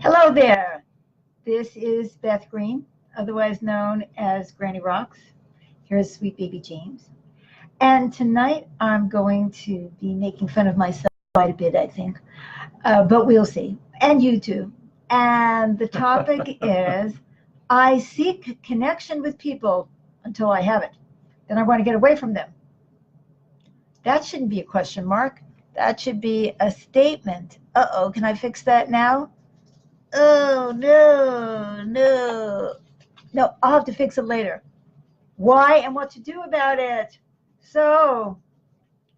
Hello there. This is Beth Green, otherwise known as Granny Rocks. Here's Sweet Baby James. And tonight I'm going to be making fun of myself quite a bit, I think. But we'll see. And you too. And the topic is I seek connection with people until I have it. Then I want to get away from them. That shouldn't be a question mark. That should be a statement. Uh-oh, can I fix that now? Oh, no. No, I'll have to fix it later. Why and what to do about it. So,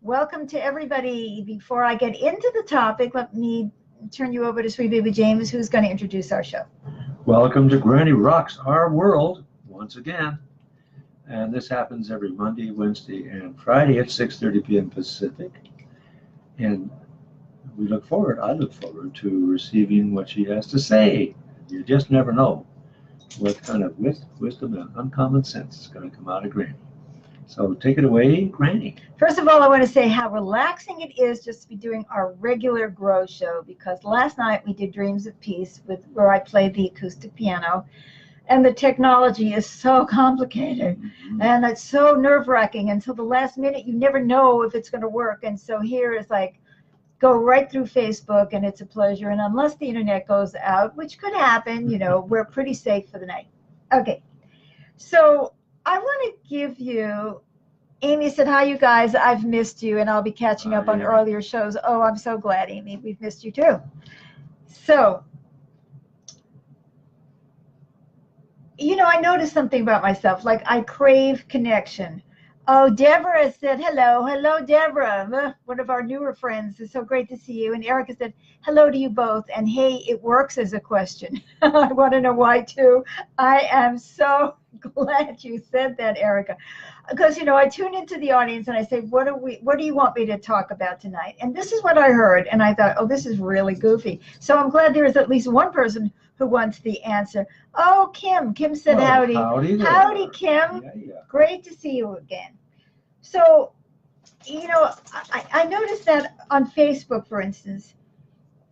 welcome to everybody. Before I get into the topic, let me turn you over to Sweet Baby James, who's going to introduce our show. Welcome to Granny Rocks Our World, once again. And this happens every Monday, Wednesday, and Friday at 6:30 p.m. Pacific. And I look forward to receiving what she has to say. You just never know what kind of wisdom and uncommon sense is going to come out of Granny. So take it away, Granny. First of all, I want to say how relaxing it is just to be doing our regular Grow show, because last night we did Dreams of Peace where I played the acoustic piano, and the technology is so complicated, and it's so nerve-wracking until the last minute. You never know if it's going to work, and so here is like go right through Facebook, and it's a pleasure. And unless the internet goes out, which could happen, we're pretty safe for the night. Okay, so I want to give you, Amy said, hi, you guys. I've missed you, and I'll be catching up on earlier shows. Oh, I'm so glad, Amy. We've missed you, too. So, I noticed something about myself. Like, I crave connection. Oh, Deborah said, hello. Hello, Deborah. One of our newer friends. It's so great to see you. And Erica said, hello to you both. And, hey, it works as a question. I want to know why, too. I am so glad you said that, Erica. Because, I tune into the audience and I say, what do you want me to talk about tonight? And this is what I heard. And I thought, oh, this is really goofy. So I'm glad there is at least one person who wants the answer. Oh, Kim. Kim said howdy. Howdy, Kim. Yeah. Great to see you again. So, I noticed that on Facebook, for instance,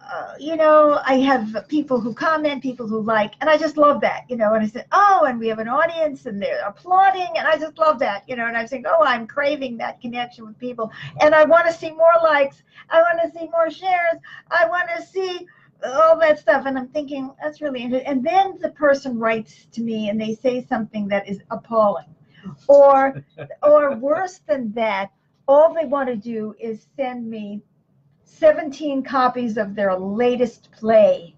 I have people who comment, people who like, and I just love that, and I said, oh, and we have an audience and they're applauding, and I just love that, and I'm saying, oh, I'm craving that connection with people, and I want to see more likes, I want to see more shares, I want to see all that stuff, and I'm thinking, that's really interesting. And then the person writes to me and they say something that is appalling, or worse than that, all they want to do is send me 17 copies of their latest play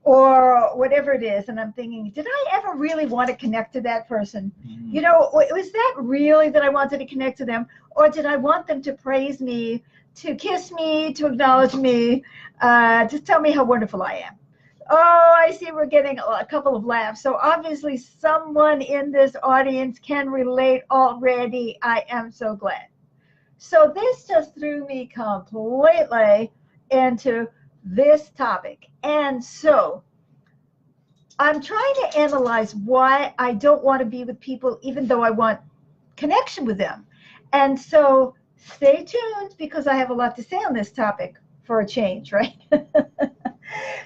or whatever it is, and I'm thinking, did I ever really want to connect to that person? Was that really that I wanted to connect to them, or did I want them to praise me, to kiss me, to acknowledge me, to tell me how wonderful I am? Oh, I see we're getting a couple of laughs. So obviously someone in this audience can relate already. I am so glad. So this just threw me completely into this topic. And so I'm trying to analyze why I don't want to be with people even though I want connection with them. And so stay tuned, because I have a lot to say on this topic for a change, right?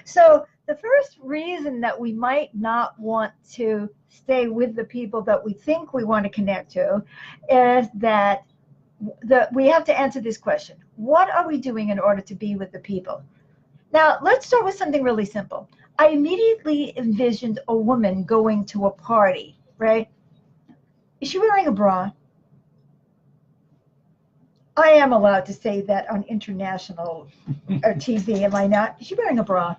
So the first reason that we might not want to stay with the people that we think we want to connect to is that we have to answer this question. What are we doing in order to be with the people? Now, let's start with something really simple. I immediately envisioned a woman going to a party, right? Is she wearing a bra? I am allowed to say that on international TV, am I not? Is she wearing a bra?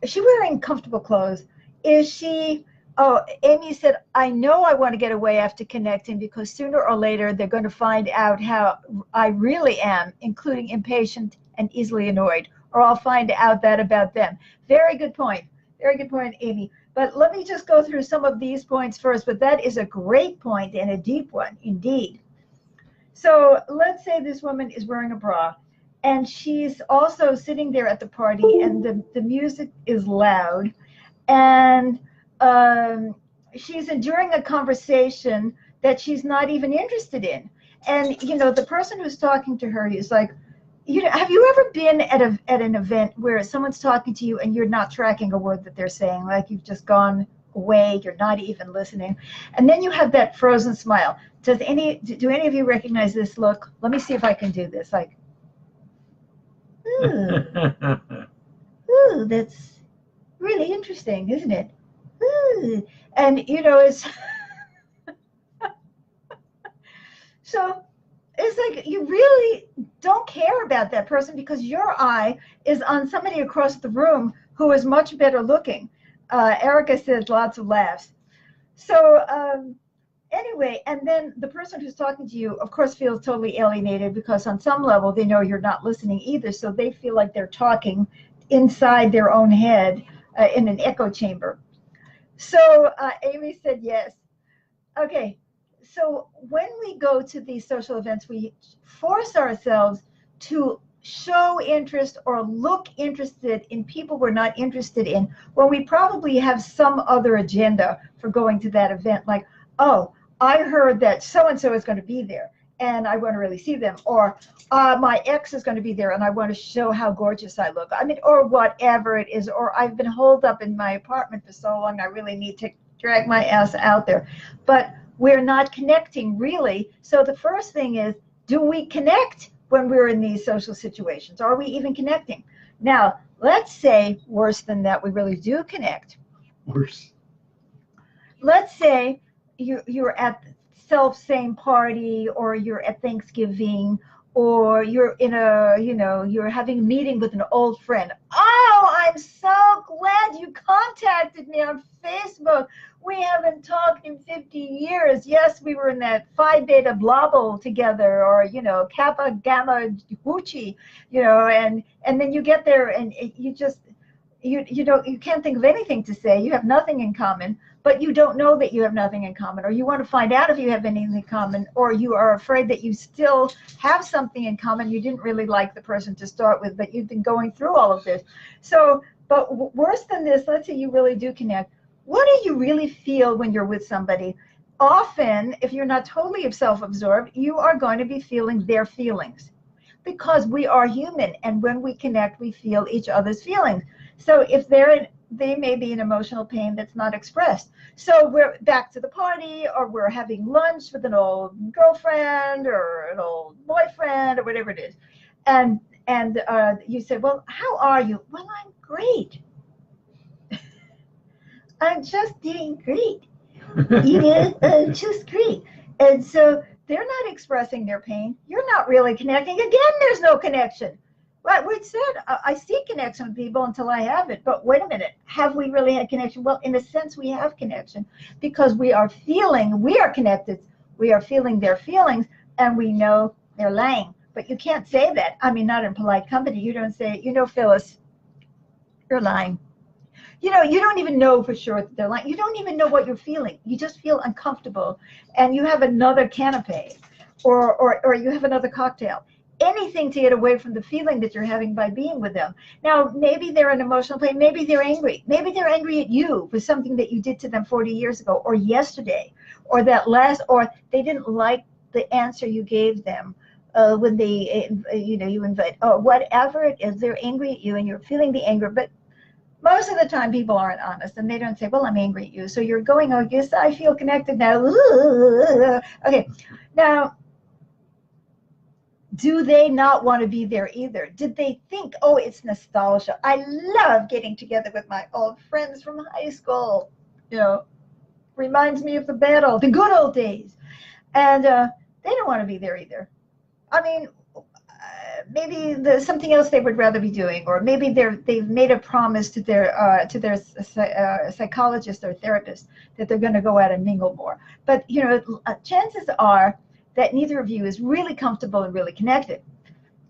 Is she wearing comfortable clothes? Is she... Oh, Amy said, I know I want to get away after connecting, because sooner or later they're going to find out how I really am, including impatient and easily annoyed, or I'll find out that about them. Very good point. Very good point, Amy. But let me just go through some of these points first. But that is a great point and a deep one, indeed. So let's say this woman is wearing a bra, and she's also sitting there at the party, and the music is loud, and she's enduring a conversation that she's not even interested in. And, the person who's talking to her is like, have you ever been at an event where someone's talking to you and you're not tracking a word that they're saying, like you've just gone away, you're not even listening, and then you have that frozen smile. Do any of you recognize this look? Let me see if I can do this. Like, ooh, ooh, that's really interesting, isn't it? Ooh. And it's so it's like you really don't care about that person because your eye is on somebody across the room who is much better looking. Erica says lots of laughs. So anyway, and then the person who's talking to you, of course, feels totally alienated because on some level they know you're not listening either. So they feel like they're talking inside their own head in an echo chamber. So Amy said yes. Okay. So when we go to these social events, we force ourselves to show interest or look interested in people we're not interested in when we probably have some other agenda for going to that event. Like, oh, I heard that so-and-so is going to be there and I want to really see them. Or my ex is going to be there and I want to show how gorgeous I look. I mean, or whatever it is. Or I've been holed up in my apartment for so long, I really need to drag my ass out there. But we're not connecting really. So the first thing is, do we connect when we're in these social situations? Are we even connecting? Now, let's say worse than that, we really do connect. Worse. Let's say you're at the same party, or you're at Thanksgiving, or you're in you're having a meeting with an old friend. Oh, I'm so glad you contacted me on Facebook. We haven't talked in 50 years. Yes, we were in that Phi Beta Blobble together, or, Kappa Gamma Hoochie, and then you get there and you just, you can't think of anything to say. You have nothing in common, but you don't know that you have nothing in common, or you want to find out if you have anything in common, or you are afraid that you still have something in common. You didn't really like the person to start with, but you've been going through all of this. So, but worse than this, let's say you really do connect. What do you really feel when you're with somebody? Often, if you're not totally self-absorbed, you are going to be feeling their feelings, because we are human, and when we connect, we feel each other's feelings. So if they may be in emotional pain that's not expressed. So we're back to the party, or we're having lunch with an old girlfriend or an old boyfriend or whatever it is. And you say, well, how are you? Well, I'm great. I'm just doing great. I'm just great. And so they're not expressing their pain. You're not really connecting. Again, there's no connection. Right, we said, I see connection with people until I have it. But wait a minute, have we really had connection? Well, in a sense, we have connection, because we are connected. We are feeling their feelings, and we know they're lying. But you can't say that. I mean, not in polite company. You don't say, Phyllis, you're lying. You don't even know for sure that they're lying. You don't even know what you're feeling. You just feel uncomfortable, and you have another canapé, or you have another cocktail. Anything to get away from the feeling that you're having by being with them. Now, maybe they're in emotional pain. Maybe they're angry. Maybe they're angry at you for something that you did to them 40 years ago, or yesterday, or or they didn't like the answer you gave them when you invite, or whatever it is. They're angry at you, and you're feeling the anger. But most of the time, people aren't honest, and they don't say, well, I'm angry at you. So you're going, oh, yes, I feel connected now. Okay, now, do they not want to be there either? Did they think, oh, it's nostalgia. I love getting together with my old friends from high school. Reminds me of the good old days. And they don't want to be there either. I mean, maybe there's something else they would rather be doing, or maybe they've made a promise to their psychologist or therapist that they're going to go out and mingle more. But chances are that neither of you is really comfortable and really connected.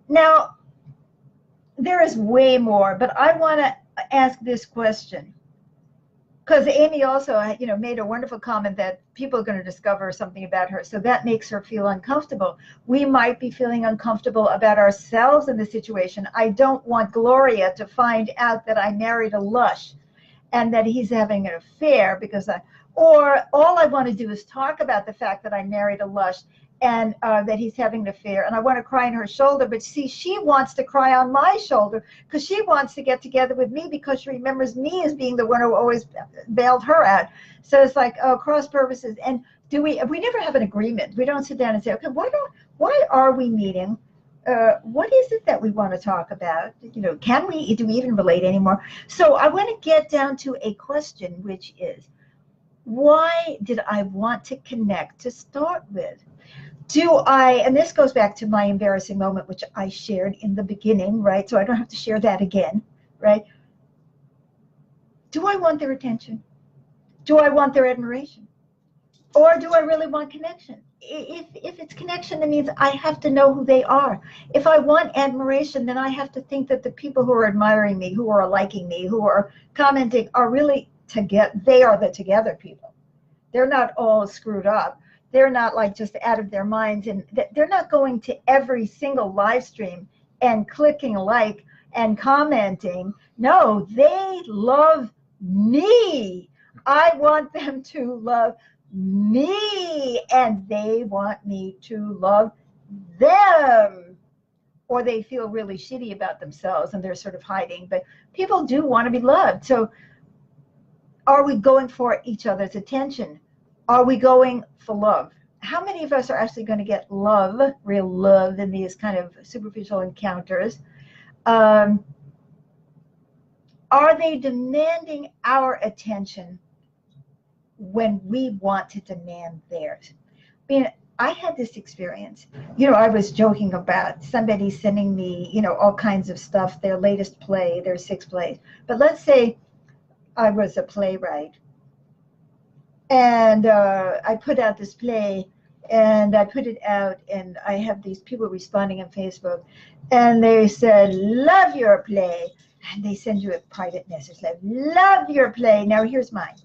Now, there is way more, but I want to ask this question, because Amy also, made a wonderful comment that people are going to discover something about her, so that makes her feel uncomfortable. We might be feeling uncomfortable about ourselves in the situation. I don't want Gloria to find out that I married a lush and that he's having an affair, or all I want to do is talk about the fact that I married a lush, and that he's having an affair, and I want to cry on her shoulder, but see, she wants to cry on my shoulder because she wants to get together with me because she remembers me as being the one who always bailed her out. So it's like, oh, cross purposes. And we never have an agreement. We don't sit down and say, okay, why are we meeting? What is it that we want to talk about? You know, do we even relate anymore? So I want to get down to a question, which is, why did I want to connect to start with? And this goes back to my embarrassing moment, which I shared in the beginning, right? So I don't have to share that again, right? Do I want their attention? Do I want their admiration? Or do I really want connection? If it's connection, it means I have to know who they are. If I want admiration, then I have to think that the people who are admiring me, who are liking me, who are commenting are really together. They are the together people. They're not all screwed up. They're not like just out of their minds, and they're not going to every single live stream and clicking like and commenting. No, they love me. I want them to love me, and they want me to love them. Or they feel really shitty about themselves and they're sort of hiding. But people do want to be loved. So are we going for each other's attention? Are we going for love? How many of us are actually going to get love, real love, in these kind of superficial encounters? Are they demanding our attention when we want to demand theirs? I mean, I had this experience. You know, I was joking about somebody sending me, you know, all kinds of stuff, their latest play, their 6 plays. But let's say I was a playwright, and I put out this play, and I put it out, and I have these people responding on Facebook, and they said, love your play. And they send you a private message like, love your play. Now here's mine.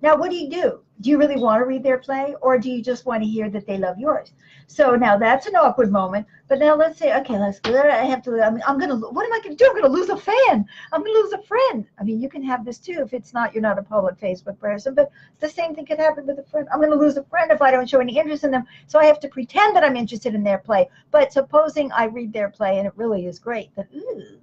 Now, what do? Do you really want to read their play, or do you just want to hear that they love yours? So now that's an awkward moment. But now let's say, okay, I'm going to, what am I going to do? I'm going to lose a fan. I'm going to lose a friend. I mean, you can have this too if you're not a public Facebook person, but the same thing could happen with a friend. I'm going to lose a friend if I don't show any interest in them. So I have to pretend that I'm interested in their play. But supposing I read their play and it really is great, but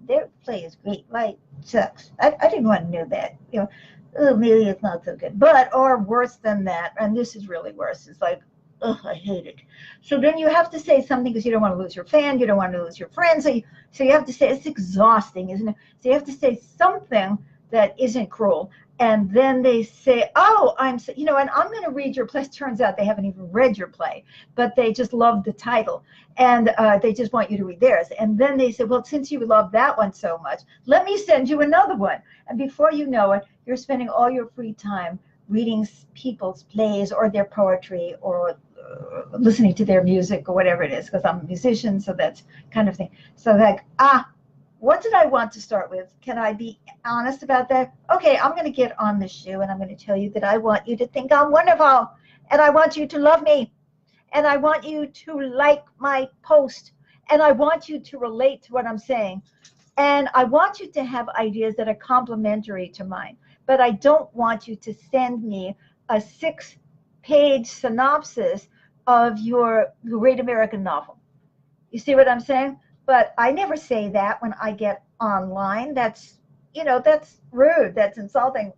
their play is great. Like, sucks. I didn't want to know that, you know. Oh, maybe it's not so good. Or worse than that, and this is really worse, it's like, oh, I hate it. So then you have to say something because you don't want to lose your fan, you don't want to lose your friend, so you have to say, it's exhausting, isn't it? So you have to say something that isn't cruel, and then they say, oh, and I'm going to read your play. Turns out they haven't even read your play, but they just love the title, and they just want you to read theirs. And then they say, well, since you love that one so much, let me send you another one. And before you know it, you're spending all your free time reading people's plays or their poetry or listening to their music or whatever it is, because I'm a musician, so that's kind of thing. So like, what did I want to start with? Can I be honest about that? Okay, I'm going to get on the shoe and I'm going to tell you that I want you to think I'm wonderful, and I want you to love me, and I want you to like my post, and I want you to relate to what I'm saying, and I want you to have ideas that are complementary to mine. But I don't want you to send me a 6-page synopsis of your great American novel. You see what I'm saying? But I never say that when I get online. That's rude. That's insulting.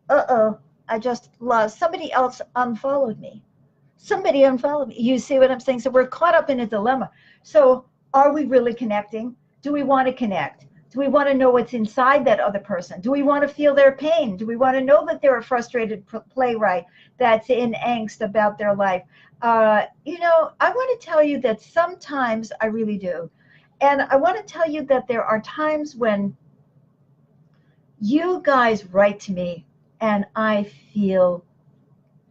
I just lost. Somebody else unfollowed me. Somebody unfollowed me. You see what I'm saying? So we're caught up in a dilemma. So are we really connecting? Do we want to connect? Do we want to know what's inside that other person? Do we want to feel their pain? Do we want to know that they're a frustrated playwright that's in angst about their life? I want to tell you that sometimes I really do. And I want to tell you that there are times when you guys write to me and I feel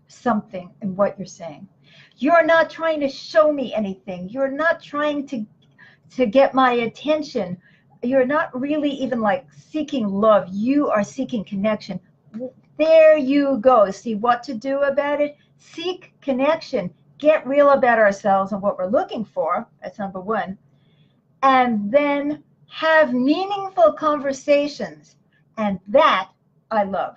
something in what you're saying. You're not trying to show me anything. You're not trying to get my attention. You're not really even like seeking love. You are seeking connection. There you go. See what to do about it? Seek connection. Get real about ourselves and what we're looking for. That's number one. And then have meaningful conversations. And that I love.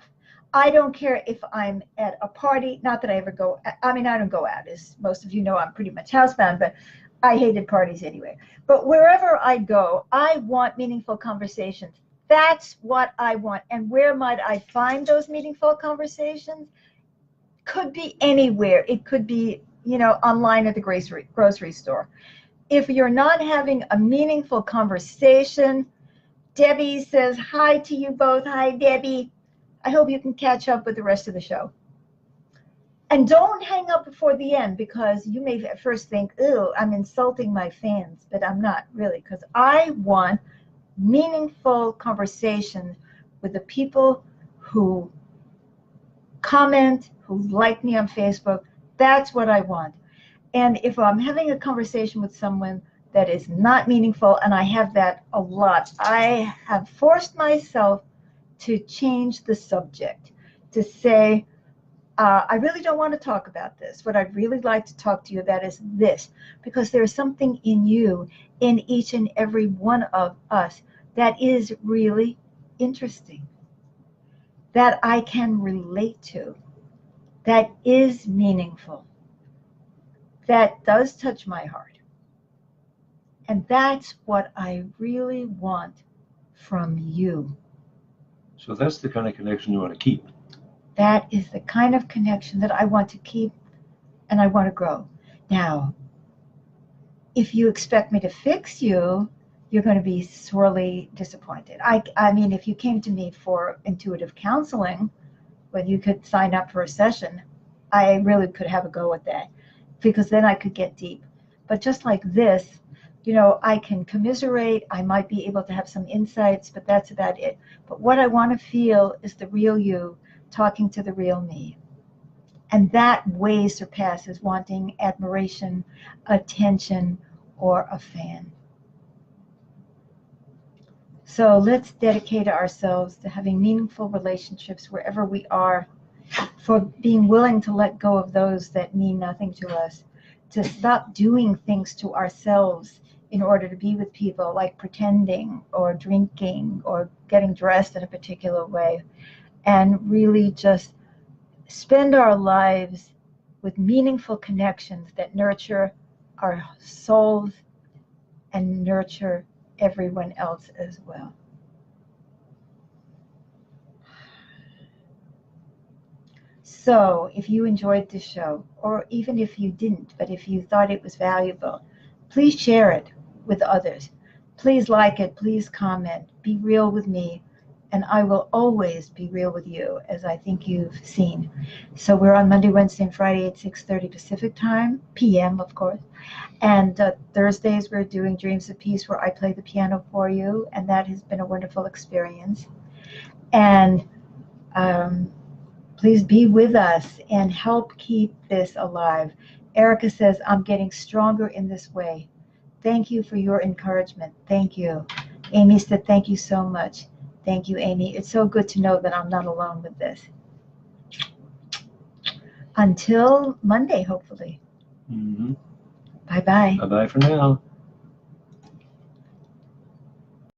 I don't care if I'm at a party, not that I ever go, I mean, I don't go out, as most of you know, I'm pretty much housebound, but I hated parties anyway. But wherever I go, I want meaningful conversations. That's what I want. And where might I find those meaningful conversations? Could be anywhere. It could be, online at the grocery store. If you're not having a meaningful conversation, Debbie says hi to you both. Hi, Debbie. I hope you can catch up with the rest of the show. And don't hang up before the end, because you may at first think, "Ew, I'm insulting my fans," but I'm not really, because I want meaningful conversation with the people who comment, who like me on Facebook. That's what I want. And if I'm having a conversation with someone that is not meaningful, and I have that a lot, I have forced myself to change the subject, to say, I really don't want to talk about this. What I'd really like to talk to you about is this, because there's something in you, in each and every one of us, that is really interesting, that I can relate to, that is meaningful, that does touch my heart. And that's what I really want from you. So that's the kind of connection you want to keep. That is the kind of connection that I want to keep and I want to grow. Now, if you expect me to fix you, you're going to be sorely disappointed. I mean, if you came to me for intuitive counseling, when you could sign up for a session, I really could have a go at that, because then I could get deep. But just like this, I can commiserate, I might be able to have some insights, but that's about it. But what I want to feel is the real you talking to the real me. And that way surpasses wanting admiration, attention, or a fan. So let's dedicate ourselves to having meaningful relationships wherever we are, for being willing to let go of those that mean nothing to us, to stop doing things to ourselves in order to be with people, like pretending or drinking or getting dressed in a particular way, and really just spend our lives with meaningful connections that nurture our souls and nurture everyone else as well. So if you enjoyed this show, or even if you didn't, but if you thought it was valuable, please share it with others. Please like it, please comment, be real with me, and I will always be real with you, as I think you've seen. So we're on Monday, Wednesday, and Friday at 6:30 Pacific time, PM, of course. And Thursdays we're doing Dreams of Peace, where I play the piano for you, and that has been a wonderful experience. And please be with us and help keep this alive. Erica says, I'm getting stronger in this way. Thank you for your encouragement. Thank you. Amy said, thank you so much. Thank you, Amy. It's so good to know that I'm not alone with this. Until Monday, hopefully. Mm-hmm. Bye-bye. Bye-bye for now.